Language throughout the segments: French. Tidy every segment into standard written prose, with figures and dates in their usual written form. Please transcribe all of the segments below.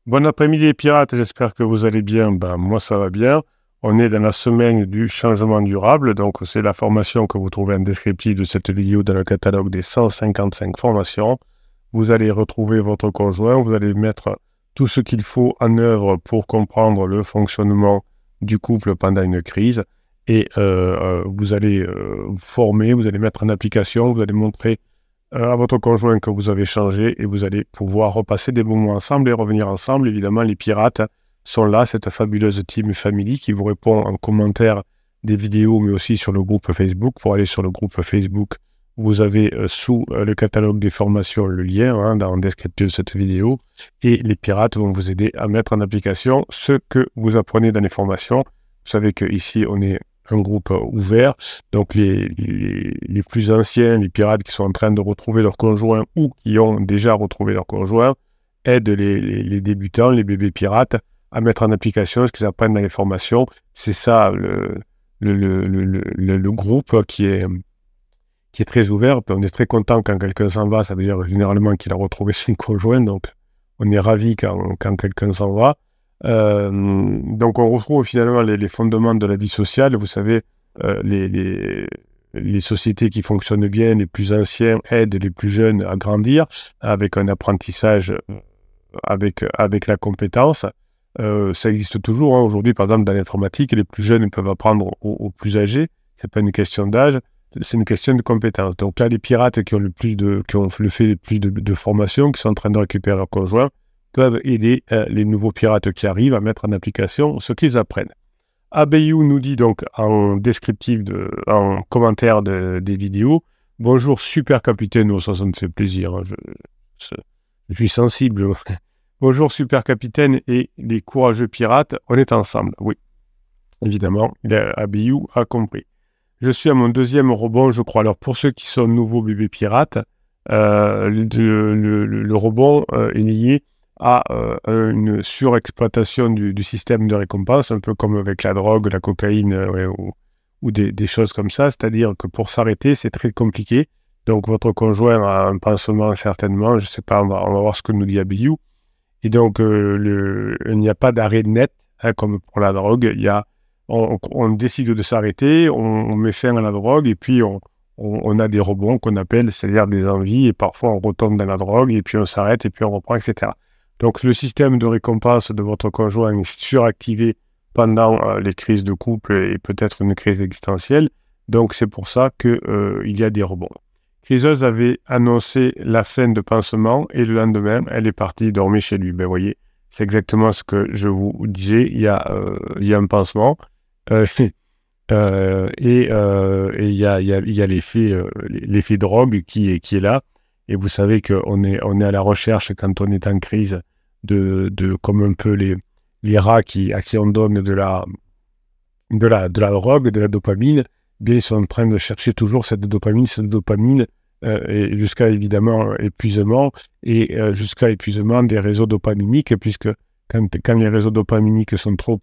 Bon après-midi les pirates, j'espère que vous allez bien. Ben, moi ça va bien. On est dans la semaine du changement durable, donc c'est la formation que vous trouvez en descriptif de cette vidéo dans le catalogue des 155 formations. Vous allez retrouver votre conjoint, vous allez mettre tout ce qu'il faut en œuvre pour comprendre le fonctionnement du couple pendant une crise et vous allez vous former, vous allez mettre en application, vous allez montrer à votre conjoint que vous avez changé et vous allez pouvoir repasser des moments ensemble et revenir ensemble. Évidemment, les pirates sont là, cette fabuleuse team family qui vous répond en commentaire des vidéos, mais aussi sur le groupe Facebook. Pour aller sur le groupe Facebook, vous avez sous le catalogue des formations le lien dans le descriptif de cette vidéo. Et les pirates vont vous aider à mettre en application ce que vous apprenez dans les formations. Vous savez qu'ici, on est un groupe ouvert, donc les plus anciens, les pirates qui sont en train de retrouver leur conjoint ou qui ont déjà retrouvé leur conjoint, aident les débutants, les bébés pirates, à mettre en application ce qu'ils apprennent dans les formations. C'est ça le groupe qui est très ouvert. On est très content quand quelqu'un s'en va, ça veut dire généralement qu'il a retrouvé son conjoint, donc on est ravis quand quelqu'un s'en va. Donc on retrouve finalement les fondements de la vie sociale. Vous savez, les sociétés qui fonctionnent bien, les plus anciens aident les plus jeunes à grandir avec un apprentissage avec la compétence. Ça existe toujours aujourd'hui, par exemple dans l'informatique, les plus jeunes peuvent apprendre aux plus âgés. C'est pas une question d'âge, c'est une question de compétence. Donc là, les pirates qui ont fait le plus de formations, qui sont en train de récupérer leur conjoint, peuvent aider les nouveaux pirates qui arrivent à mettre en application ce qu'ils apprennent. Abayou nous dit donc en descriptif, en commentaire des vidéos, « Bonjour super capitaine », oh, ça me fait plaisir, hein, je suis sensible. « Bonjour super capitaine et les courageux pirates, on est ensemble ». Oui, évidemment, Abayou a compris. Je suis à mon deuxième rebond, je crois. Alors pour ceux qui sont nouveaux bébés pirates, le rebond est lié à une surexploitation du système de récompense, un peu comme avec la drogue, la cocaïne ou des choses comme ça. C'est-à-dire que pour s'arrêter, c'est très compliqué. Donc votre conjoint a un pansement certainement, je ne sais pas, on va voir ce que nous dit Abiyu. Et donc il n'y a pas d'arrêt net, hein, comme pour la drogue. On décide de s'arrêter, on met fin à la drogue et puis on a des rebonds qu'on appelle, c'est-à-dire des envies, et parfois on retombe dans la drogue et puis on s'arrête et puis on reprend, etc. Donc le système de récompense de votre conjoint est suractivé pendant les crises de couple et peut-être une crise existentielle. Donc c'est pour ça qu'il y a des rebonds. Chryseuse avait annoncé la fin de pansement et le lendemain, elle est partie dormir chez lui. Ben vous voyez, c'est exactement ce que je vous disais. Il y a un pansement et il y a l'effet drogue qui est là. Et vous savez qu'on est à la recherche, quand on est en crise, comme un peu les rats à qui on donne de la drogue, de la dopamine, bien ils sont en train de chercher toujours cette dopamine, et jusqu'à évidemment épuisement, et jusqu'à épuisement des réseaux dopaminiques, puisque quand les réseaux dopaminiques sont trop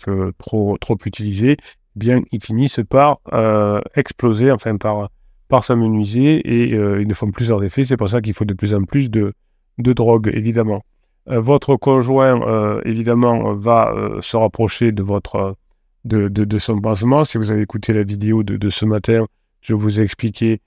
utilisés, bien ils finissent par exploser, enfin par s'amenuiser, et ils ne font plus leurs effets. C'est pour ça qu'il faut de plus en plus de drogue, évidemment. Votre conjoint, évidemment, va se rapprocher de son pansement. Si vous avez écouté la vidéo de ce matin, je vous ai expliqué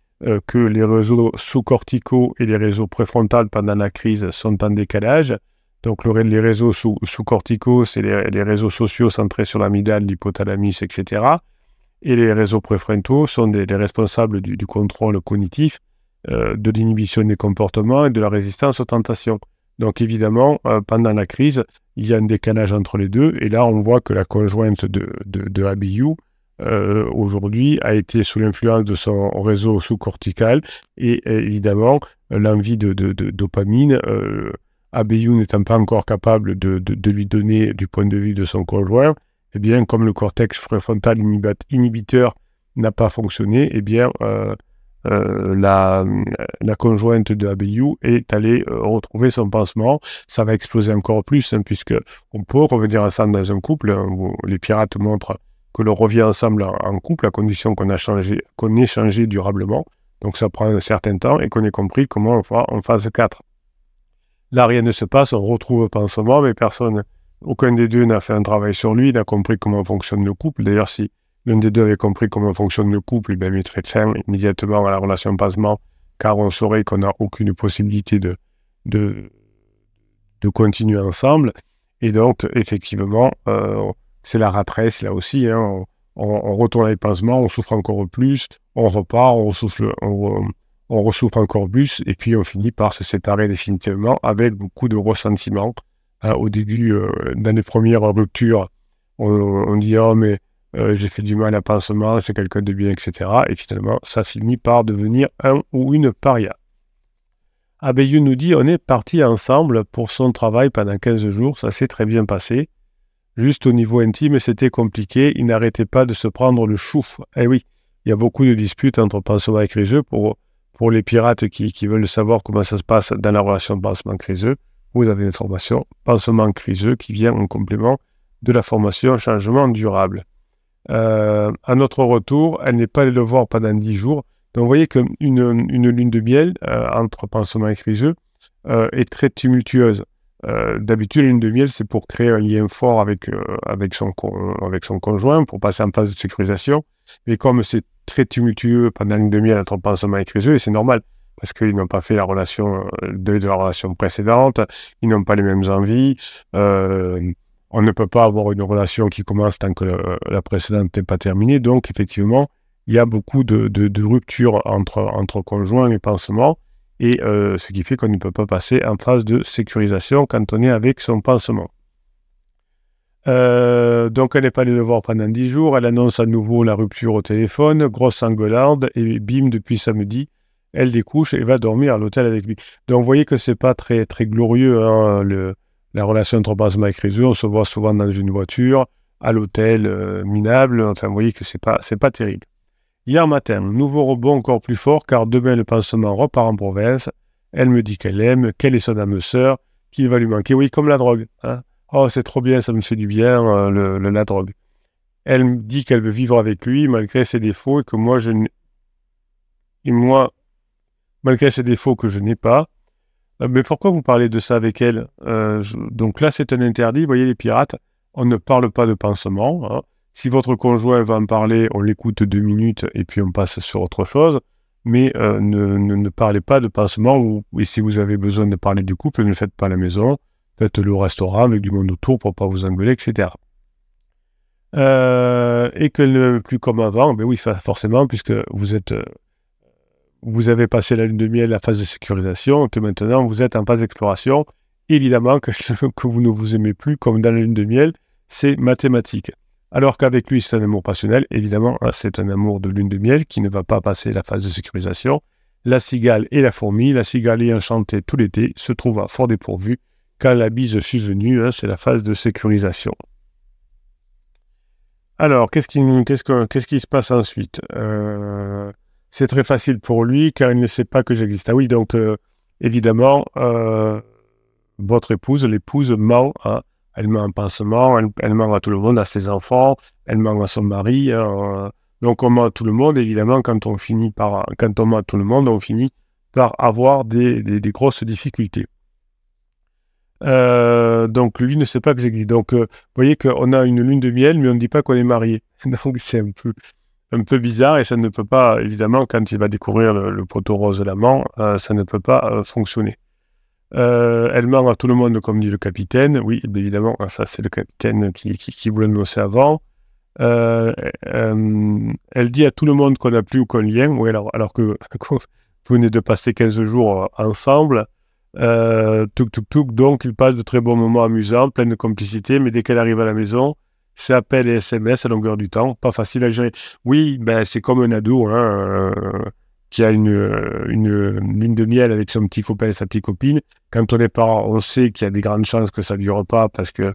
que les réseaux sous-corticaux et les réseaux préfrontales pendant la crise sont en décalage. Donc les réseaux sous-corticaux, c'est les réseaux sociaux centrés sur l'amygdale, l'hypothalamus, etc. Et les réseaux préfrontaux sont les responsables du contrôle cognitif, de l'inhibition des comportements et de la résistance aux tentations. Donc évidemment, pendant la crise, il y a un décalage entre les deux. Et là, on voit que la conjointe de Abiyu, aujourd'hui, a été sous l'influence de son réseau sous-cortical. Et évidemment, l'envie de dopamine, Abiyu n'étant pas encore capable de lui donner du point de vue de son conjoint, eh bien, comme le cortex préfrontal inhibiteur n'a pas fonctionné, eh bien, la conjointe de Abiyu est allée retrouver son pansement. Ça va exploser encore plus, hein, puisque on peut revenir ensemble dans un couple, hein, où les pirates montrent que l'on revient ensemble en couple à condition qu'on ait changé durablement. Donc ça prend un certain temps et qu'on ait compris comment on fait en phase 4. Là, rien ne se passe, on retrouve le pansement, mais aucun des deux n'a fait un travail sur lui, n'a compris comment fonctionne le couple. D'ailleurs, si l'un des deux avait compris comment fonctionne le couple, il mettrait fin immédiatement à la relation pansement, car on saurait qu'on n'a aucune possibilité de continuer ensemble. Et donc, effectivement, c'est la rat race, là aussi. Hein, on retourne avec pansement, on souffre encore plus, on repart, on ressouffre encore plus, et puis on finit par se séparer définitivement avec beaucoup de ressentiment. Hein, au début, dans les premières ruptures, on dit « Oh, mais j'ai fait du mal à pansement, c'est quelqu'un de bien, etc. » Et finalement, ça finit par devenir un ou une paria. Abeyu nous dit « On est partis ensemble pour son travail pendant 15 jours, ça s'est très bien passé. Juste au niveau intime, c'était compliqué, il n'arrêtait pas de se prendre le chouf. » Eh oui, il y a beaucoup de disputes entre pansement et criseux. Pour les pirates qui veulent savoir comment ça se passe dans la relation pansement-criseux, vous avez une formation pansement-criseux qui vient en complément de la formation changement durable. À notre retour, elle n'est pas allée le voir pendant 10 jours. Donc vous voyez qu'une lune de miel entre pansement et criseux est très tumultueuse. D'habitude, la lune de miel, c'est pour créer un lien fort avec son conjoint, pour passer en phase de sécurisation. Mais comme c'est très tumultueux pendant la lune de miel entre pansement et criseux, et c'est normal, parce qu'ils n'ont pas fait la relation de la relation précédente, ils n'ont pas les mêmes envies, on ne peut pas avoir une relation qui commence tant que la précédente n'est pas terminée. Donc, effectivement, il y a beaucoup de ruptures entre conjoints et pansement, et ce qui fait qu'on ne peut pas passer en phase de sécurisation quand on est avec son pansement. Donc, elle n'est pas allée le voir pendant 10 jours. Elle annonce à nouveau la rupture au téléphone, grosse engueulade, et bim, depuis samedi, elle découche et va dormir à l'hôtel avec lui. Donc, vous voyez que c'est pas très, très glorieux, hein, la relation entre pansement et criseux. On se voit souvent dans une voiture, à l'hôtel, minable. Enfin, vous voyez que c'est pas terrible. Hier matin, nouveau rebond encore plus fort, car demain le pansement repart en province. Elle me dit qu'elle aime, qu'elle est son âme sœur, qu'il va lui manquer. Oui, comme la drogue. Hein. Oh, c'est trop bien, ça me fait du bien, la drogue. Elle me dit qu'elle veut vivre avec lui, malgré ses défauts, et que malgré ses défauts que je n'ai pas. Mais pourquoi vous parlez de ça avec elle? Donc là, c'est un interdit. Vous voyez, les pirates, on ne parle pas de pansement. Hein. Si votre conjoint va en parler, on l'écoute 2 minutes et puis on passe sur autre chose. Mais ne parlez pas de pansement. Et si vous avez besoin de parler du couple, ne le faites pas à la maison. Faites-le au restaurant avec du monde autour pour ne pas vous engueuler, etc. Et qu'elle ne veut plus comme avant. Ben oui, forcément, puisque vous avez passé la lune de miel, la phase de sécurisation, que maintenant vous êtes en phase d'exploration. Évidemment que vous ne vous aimez plus comme dans la lune de miel, c'est mathématique. Alors qu'avec lui, c'est un amour passionnel. Évidemment, c'est un amour de lune de miel qui ne va pas passer la phase de sécurisation. La cigale et la fourmi, la cigale ayant chanté tout l'été, se trouva fort dépourvue. Quand la bise fut venue, c'est la phase de sécurisation. Alors, qu'est-ce qui se passe ensuite? C'est très facile pour lui, car il ne sait pas que j'existe. Ah oui, donc, évidemment, votre épouse, l'épouse ment. Hein. Elle ment en pansement, elle ment à tout le monde, à ses enfants, elle ment à son mari. Donc, on ment à tout le monde. Évidemment, quand on ment à tout le monde, on finit par avoir des grosses difficultés. Donc, lui ne sait pas que j'existe. Donc, vous voyez qu'on a une lune de miel, mais on ne dit pas qu'on est marié. Donc, c'est un peu bizarre et ça ne peut pas, évidemment, quand il va découvrir le poteau rose de l'amant, ça ne peut pas fonctionner. Elle ment à tout le monde, comme dit le capitaine. Oui, évidemment, ça c'est le capitaine qui vous l'annonçait avant. Elle dit à tout le monde qu'on n'a plus aucun lien, oui, alors que vous venez de passer 15 jours ensemble. Donc il passe de très bons moments amusants, plein de complicité, mais dès qu'elle arrive à la maison, c'est appel et SMS à longueur du temps, pas facile à gérer. Oui, ben, c'est comme un ado qui a une lune de miel avec son petit copain et sa petite copine. Quand on est parent, on sait qu'il y a des grandes chances que ça ne dure pas parce que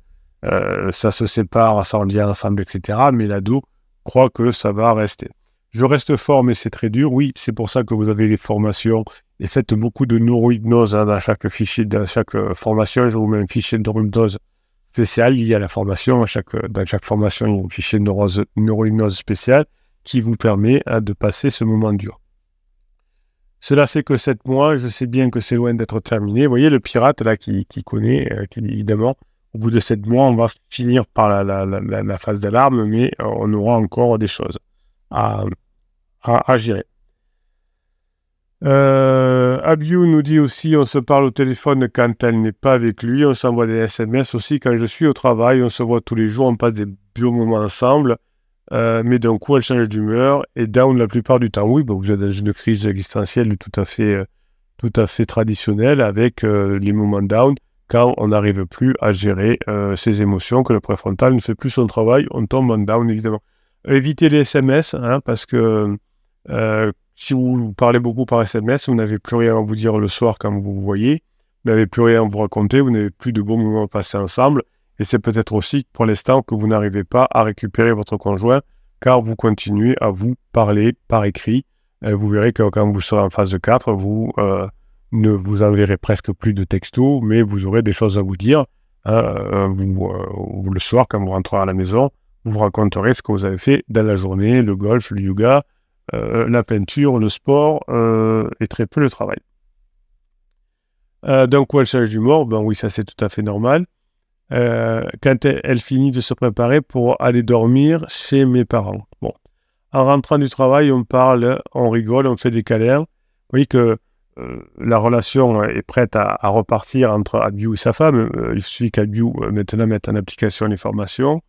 ça se sépare, ça revient ensemble, etc. Mais l'ado croit que ça va rester. Je reste fort, mais c'est très dur. Oui, c'est pour ça que vous avez les formations et faites beaucoup de neurohypnose dans chaque fichier, dans chaque formation. Je vous mets un fichier de neurohypnose spécial lié à la formation. Dans chaque formation, il y a un fichier de neurohypnose spécial qui vous permet de passer ce moment dur. Cela fait que 7 mois, je sais bien que c'est loin d'être terminé. Vous voyez le pirate là qui connaît, qui évidemment, au bout de 7 mois, on va finir par la phase d'alarme, mais on aura encore des choses à gérer. Abiou nous dit aussi, on se parle au téléphone quand elle n'est pas avec lui, on s'envoie des SMS aussi quand je suis au travail, on se voit tous les jours, on passe des beaux moments ensemble, mais d'un coup elle change d'humeur et down la plupart du temps. Oui, vous êtes dans une crise existentielle tout à fait traditionnelle avec les moments down quand on n'arrive plus à gérer ses émotions, que le préfrontal ne fait plus son travail, on tombe en down évidemment. Évitez les SMS parce que si vous parlez beaucoup par SMS, vous n'avez plus rien à vous dire le soir quand vous vous voyez, vous n'avez plus rien à vous raconter, vous n'avez plus de bons moments passés ensemble, et c'est peut-être aussi pour l'instant que vous n'arrivez pas à récupérer votre conjoint, car vous continuez à vous parler par écrit. Vous verrez que quand vous serez en phase 4, vous ne vous enverrez presque plus de textos, mais vous aurez des choses à vous dire. Le soir, quand vous rentrez à la maison, vous raconterez ce que vous avez fait dans la journée, le golf, le yoga, la peinture, le sport et très peu le travail. Donc, elle change d'humour, ben oui, ça c'est tout à fait normal. Quand elle finit de se préparer pour aller dormir chez mes parents. Bon, en rentrant du travail, on parle, on rigole, on fait des câlins. Vous voyez que la relation est prête à repartir entre Abiou et sa femme. Il suffit qu'Abiou maintenant mette en application les formations.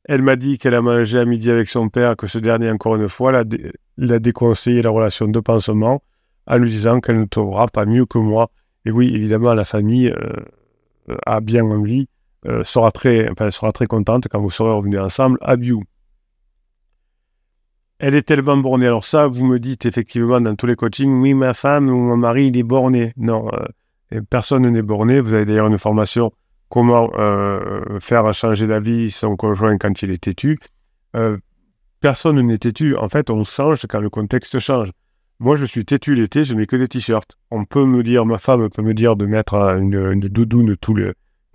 Elle m'a dit qu'elle a mangé à midi avec son père, que ce dernier, encore une fois, l'a déconseillé la relation de pansement en lui disant qu'elle ne trouvera pas mieux que moi. Et oui, évidemment, la famille a bien envie, sera très contente quand vous serez revenus ensemble à Biou. Elle est tellement bornée. Alors ça, vous me dites effectivement dans tous les coachings, oui, ma femme ou mon mari, il est borné. Non, personne n'est borné. Vous avez d'ailleurs une formation comment faire changer d'avis son conjoint quand il est têtu. Personne n'est têtu. En fait, on change quand le contexte change. Moi, je suis têtu l'été, je mets que des t-shirts. On peut me dire, ma femme peut me dire de mettre une doudoune tout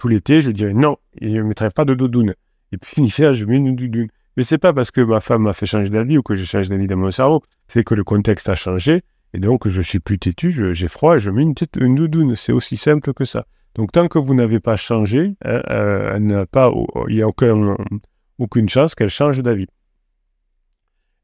l'été. Je dirais non, je ne mettrai pas de doudoune. Et puis, l'hiver, je mets une doudoune. Mais c'est pas parce que ma femme m'a fait changer d'avis ou que je change d'avis dans mon cerveau. C'est que le contexte a changé. Et donc, je suis plus têtu, j'ai froid et je mets une doudoune. C'est aussi simple que ça. Donc, tant que vous n'avez pas changé, il n'y a aucune chance qu'elle change d'avis.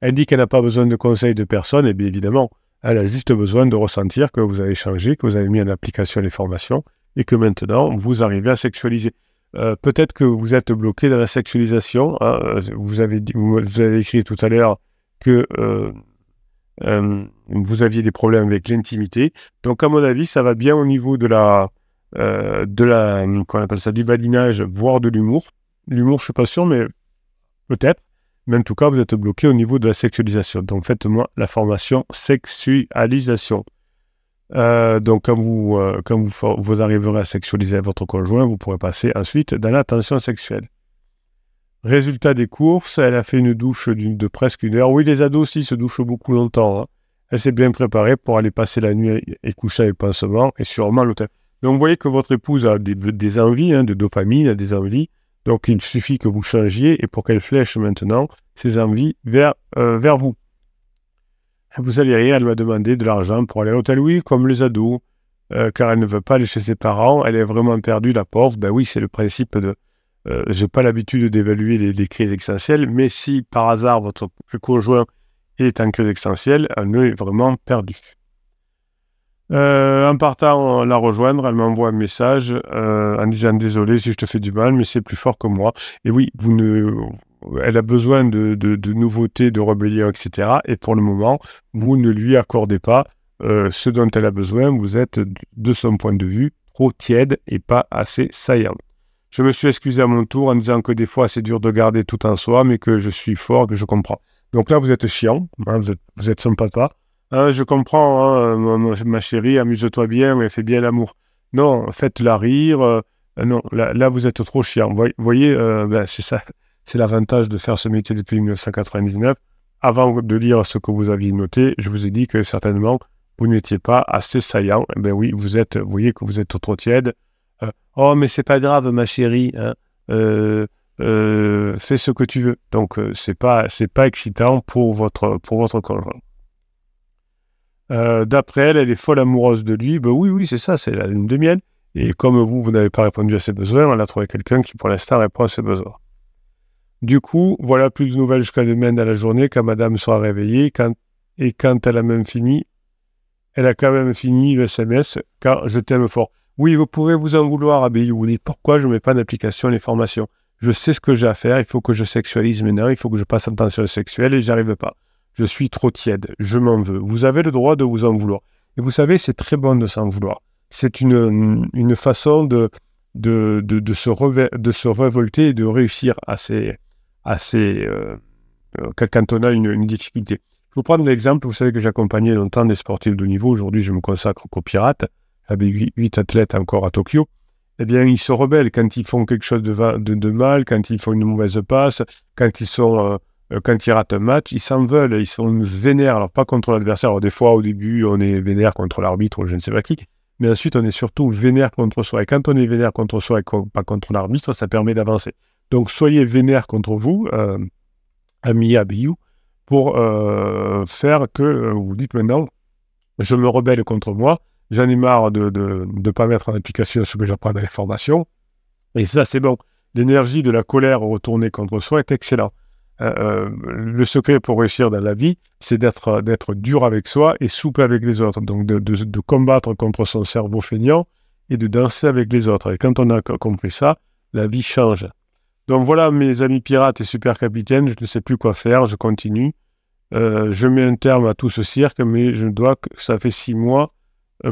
Elle dit qu'elle n'a pas besoin de conseils de personne, et bien évidemment, elle a juste besoin de ressentir que vous avez changé, que vous avez mis en application les formations, et que maintenant, vous arrivez à sexualiser. Peut-être que vous êtes bloqué dans la sexualisation. Hein, vous avez écrit tout à l'heure que vous aviez des problèmes avec l'intimité. Donc, à mon avis, ça va bien au niveau de qu'on appelle ça, du badinage, voire de l'humour. L'humour, je ne suis pas sûr, mais peut-être. Mais en tout cas, vous êtes bloqué au niveau de la sexualisation. Donc, faites-moi la formation sexualisation. Donc, quand vous arriverez à sexualiser votre conjoint, vous pourrez passer ensuite dans la tension sexuelle. Résultat des courses, elle a fait une douche de presque 1 heure. Oui, les ados aussi se douchent beaucoup longtemps. Hein. Elle s'est bien préparée pour aller passer la nuit et coucher avec pansement et sûrement à l'hôtel. Donc, vous voyez que votre épouse a des envies, de dopamine, des envies. Donc, il suffit que vous changiez et pour qu'elle flèche maintenant ses envies vers vous. Vous allez rire, elle m'a demandé de l'argent pour aller à l'hôtel. Oui, comme les ados, car elle ne veut pas aller chez ses parents. Elle est vraiment perdue, la pauvre. Ben oui, c'est le principe de... je n'ai pas l'habitude d'évaluer les crises existentielles, mais si par hasard votre conjoint est en crise existentielle, elle est vraiment perdue. En partant la rejoindre, elle m'envoie un message en disant « Désolé si je te fais du mal, mais c'est plus fort que moi. » Et oui, elle a besoin de nouveautés, de rébellion, etc. Et pour le moment, vous ne lui accordez pas ce dont elle a besoin. Vous êtes, de son point de vue, trop tiède et pas assez saillant. Je me suis excusé à mon tour en disant que des fois, c'est dur de garder tout en soi, mais que je suis fort, que je comprends. Donc là, vous êtes chiant, hein, vous êtes son papa. Je comprends, hein, ma chérie, amuse-toi bien, mais fais bien l'amour. Non, faites-la rire. Non, là, vous êtes trop chiant. Vous voyez, c'est ça. C'est l'avantage de faire ce métier depuis 1999. Avant de lire ce que vous aviez noté, je vous ai dit que certainement, vous n'étiez pas assez saillant. Ben oui, vous voyez que vous êtes trop tiède. Oh, mais c'est pas grave, ma chérie. Hein. Fais ce que tu veux. Donc, c'est pas excitant pour votre conjoint. D'après elle, elle est folle amoureuse de lui. Ben oui, c'est ça, c'est la lune de miel. Et comme vous n'avez pas répondu à ses besoins, elle a trouvé quelqu'un qui, pour l'instant, répond à ses besoins. Du coup, voilà plus de nouvelles jusqu'à demain dans la journée, quand madame sera réveillée, et quand elle a même fini, elle a quand même fini le SMS, car je t'aime fort. Oui, vous pouvez vous en vouloir, Abby. Vous dites pourquoi je ne mets pas d'application les formations. Je sais ce que j'ai à faire, il faut que je sexualise maintenant, il faut que je passe en tension sexuelle et j'y arrive pas. Je suis trop tiède, je m'en veux. Vous avez le droit de vous en vouloir. Et vous savez, c'est très bon de s'en vouloir. C'est une façon de se révolter et de réussir quand on a une difficulté. Je vous prendre l'exemple, vous savez que j'accompagnais longtemps des sportifs de haut niveau. Aujourd'hui, je me consacre qu'aux pirates, avec 8 athlètes encore à Tokyo. Eh bien, ils se rebellent quand ils font quelque chose de mal, quand ils font une mauvaise passe, quand ils ratent un match, ils s'en veulent, ils sont vénères. Alors, pas contre l'adversaire. Alors, des fois, au début, on est vénère contre l'arbitre ou je ne sais pas qui. Mais ensuite, on est surtout vénère contre soi. Et quand on est vénère contre soi et pas contre l'arbitre, ça permet d'avancer. Donc, soyez vénère contre vous, ami Abiyou, pour faire que vous dites maintenant, je me rebelle contre moi, j'en ai marre de ne pas mettre en application ce que j'apprends dans les formations. Et ça, c'est bon. L'énergie de la colère retournée contre soi est excellent. Le secret pour réussir dans la vie, c'est d'être dur avec soi et souple avec les autres. Donc, de combattre contre son cerveau feignant et de danser avec les autres. Et quand on a compris ça, la vie change. Donc voilà, mes amis pirates et super capitaines, je ne sais plus quoi faire, je continue. Je mets un terme à tout ce cirque, mais ça fait 6 mois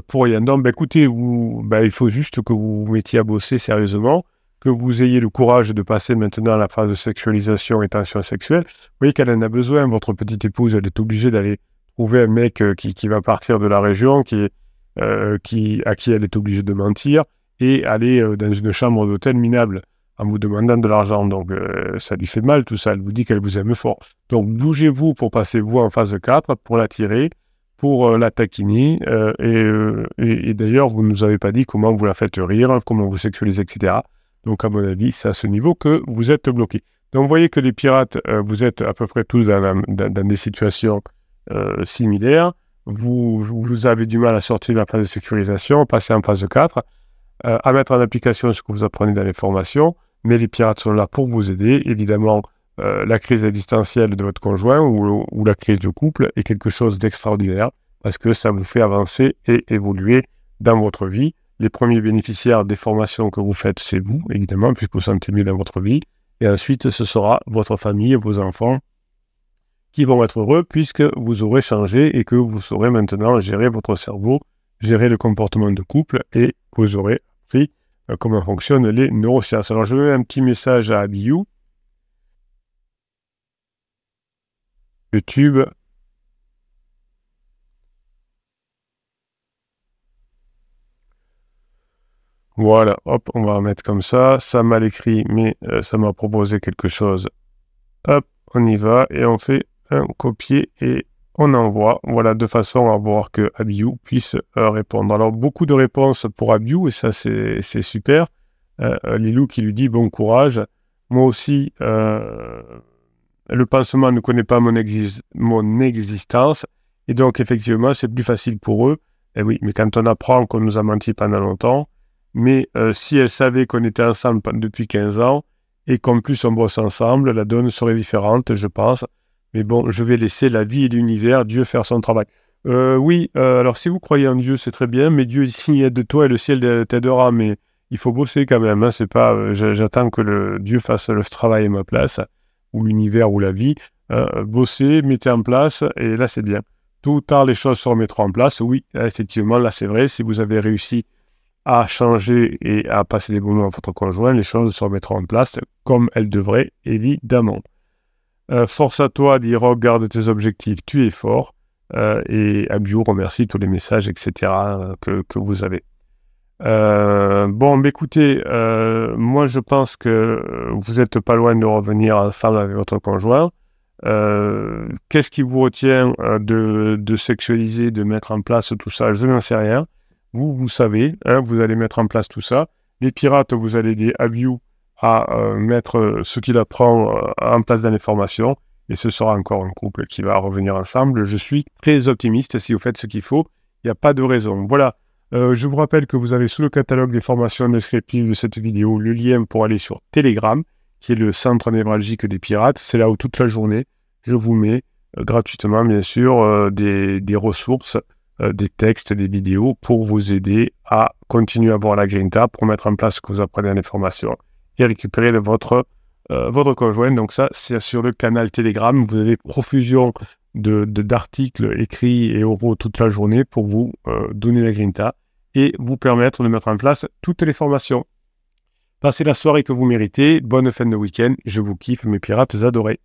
pour rien. Donc, écoutez, il faut juste que vous vous mettiez à bosser sérieusement, que vous ayez le courage de passer maintenant à la phase de sexualisation et tension sexuelle. Vous voyez qu'elle en a besoin, votre petite épouse, elle est obligée d'aller trouver un mec qui va partir de la région, à qui elle est obligée de mentir, et aller dans une chambre d'hôtel minable en vous demandant de l'argent. Donc, ça lui fait mal tout ça. Elle vous dit qu'elle vous aime fort. Donc, bougez-vous pour passer vous en phase 4, pour l'attirer, pour la taquiner. Et d'ailleurs, vous ne nous avez pas dit comment vous la faites rire, comment vous sexualisez, etc. Donc, à mon avis, c'est à ce niveau que vous êtes bloqué. Donc, vous voyez que les pirates, vous êtes à peu près tous dans des situations similaires. Vous avez du mal à sortir de la phase de sécurisation, passer en phase 4. À mettre en application ce que vous apprenez dans les formations, mais les pirates sont là pour vous aider. Évidemment, la crise existentielle de votre conjoint ou la crise de couple est quelque chose d'extraordinaire parce que ça vous fait avancer et évoluer dans votre vie. Les premiers bénéficiaires des formations que vous faites, c'est vous, évidemment, puisque vous vous sentez mieux dans votre vie. Et ensuite, ce sera votre famille, vos enfants qui vont être heureux puisque vous aurez changé et que vous saurez maintenant gérer votre cerveau, gérer le comportement de couple et vous aurez appris comment fonctionnent les neurosciences. Alors, je mets un petit message à Abiyou. YouTube. Voilà, hop, on va mettre comme ça. Ça m'a écrit, mais ça m'a proposé quelque chose. Hop, on y va et on fait un copier et on envoie, voilà, de façon à voir que Abiyou puisse répondre. Alors, beaucoup de réponses pour Abiyou, et ça, c'est super. Lilou qui lui dit « Bon courage ». Moi aussi, le pansement ne connaît pas mon existence, et donc, effectivement, c'est plus facile pour eux. Et oui, mais quand on apprend qu'on nous a menti pendant longtemps, mais si elle savait qu'on était ensemble depuis 15 ans, et qu'en plus on bosse ensemble, la donne serait différente, je pense. Mais bon, je vais laisser la vie et l'univers, Dieu faire son travail. Oui, alors si vous croyez en Dieu, c'est très bien, mais Dieu ici aide de toi et le ciel t'aidera, mais il faut bosser quand même. Hein, c'est pas, j'attends que Dieu fasse le travail à ma place, ou l'univers ou la vie. Bossez, mettez en place, et là c'est bien. Tôt ou tard, les choses se remettront en place. Oui, effectivement, là c'est vrai. Si vous avez réussi à changer et à passer des bons moments à votre conjoint, les choses se remettront en place comme elles devraient, évidemment. Force à toi, dit Rock, garde tes objectifs, tu es fort. Et Abiyou remercie tous les messages, etc. que vous avez. Bon, écoutez, moi je pense que vous n'êtes pas loin de revenir ensemble avec votre conjoint. Qu'est-ce qui vous retient de sexualiser, de mettre en place tout ça? Je n'en sais rien. Vous savez, hein, vous allez mettre en place tout ça. Les pirates, vous allez aider Abiyou à mettre ce qu'il apprend en place dans les formations. et ce sera encore un couple qui va revenir ensemble. Je suis très optimiste. Si vous faites ce qu'il faut, il n'y a pas de raison. Voilà. Je vous rappelle que vous avez sous le catalogue des formations descriptives de cette vidéo le lien pour aller sur Telegram, qui est le centre névralgique des pirates. C'est là où toute la journée, je vous mets gratuitement, bien sûr, des ressources, des textes, des vidéos pour vous aider à continuer à voir la Grinta, pour mettre en place ce que vous apprenez dans les formations et récupérer votre conjoint. Donc ça, c'est sur le canal Telegram. Vous avez profusion d'articles écrits et oraux toute la journée pour vous donner la Grinta et vous permettre de mettre en place toutes les formations. Passez la soirée que vous méritez. Bonne fin de week-end. Je vous kiffe, mes pirates adorés.